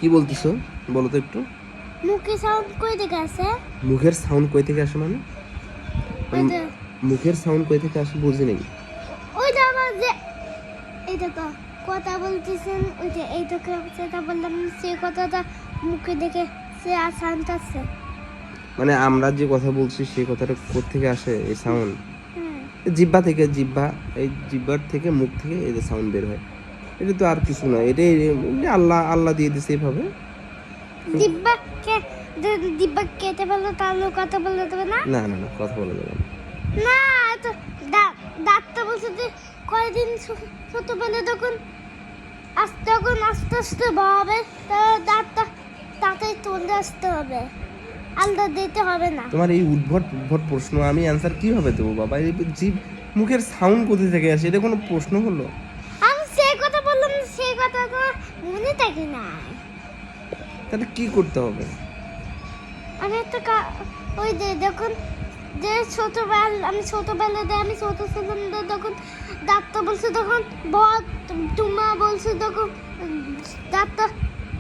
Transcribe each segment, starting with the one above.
কি বলতেছো বলো তো একটু। মুখে সাউন্ড কই থেকে আসে? মুখের সাউন্ড কই থেকে আসে মানে? ওই যে মুখের সাউন্ড কই থেকে আসে বুঝি নাই। ওইটা আমার যে এইটা তো কথা বলতেছেন ওই যে এইটাকে যেটা বললাম সেই কথাটা মুখে দেখে সে সাউন্ড আসছে। মানে আমরা যে কথা বলছি সেই কথাটা কোথা থেকে আসে এই সাউন্ড? হুম। জিহ্বা থেকে, জিহ্বা, এই জিহ্বার থেকে মুখ থেকে এই যে সাউন্ড বের হয়। এটা তো আর কিছু নয়, এটাই আল্লাহ আল্লাহ দিয়ে দিছে এইভাবে। দিব্যাকে দিব্যা কেটে ফেললো তাহলে কথা বলতে দেবে না? না না না, কথা বলা যাবে না। না তো ডাক্তার বলছে যে কয়দিন ছোটবেলা তখন আস্তে আস্তে বড় হবে দাঁতটা তাতে চলে আসতে হবে, আলাদা দিতে হবে না। তোমার এই উদ্ভট উদ্ভট প্রশ্ন আমি অ্যান্সার কিভাবে দেবো বাবা? এই জিভ মুখের সাউন্ড কোথা থেকে আসে, এটা কোনো প্রশ্ন হলো? আমি সেই কথা বললাম না, সেই কথা তো মনে থাকে না। তাহলে কি করতে হবে? আমি একটা ওই যে যখন যে আমি ছোটবেলাতে আমি ছোট ছিলাম তখন ডাক্তার বলছে তখন বল তোমা বলছে তখন ডাক্তার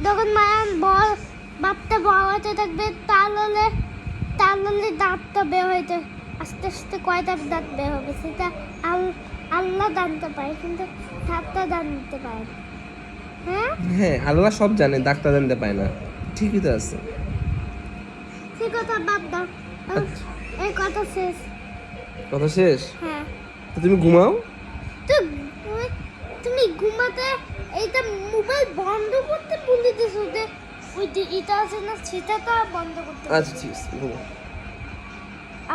তখন মায়ের বল বাপটা বড় হতে থাকবে তাহলে দাঁতটা বের হইতে আস্তে আস্তে কয়টা দাঁত বের হবে সেটা আল্লাহ জানতে পারে কিন্তু ডাক্তার জানতে পারে না। হ্যাঁ হ্যাঁ, আল্লাহ সব জানে, ডাক্তার জানতে পায় না, ঠিকই তো আছে। সে কথা বাদ দাও, এই কথা শেষ। কথা শেষ? হ্যাঁ তো তুমি ঘুমাও। তো তুমি ঘুমাতে এইটা মোবাইল বন্ধ করতে বলে দিছো যে ওই যে এটা আছে না সেটা তো আর বন্ধ করতে আচ্ছা ঠিক আছে, ঘুমাও।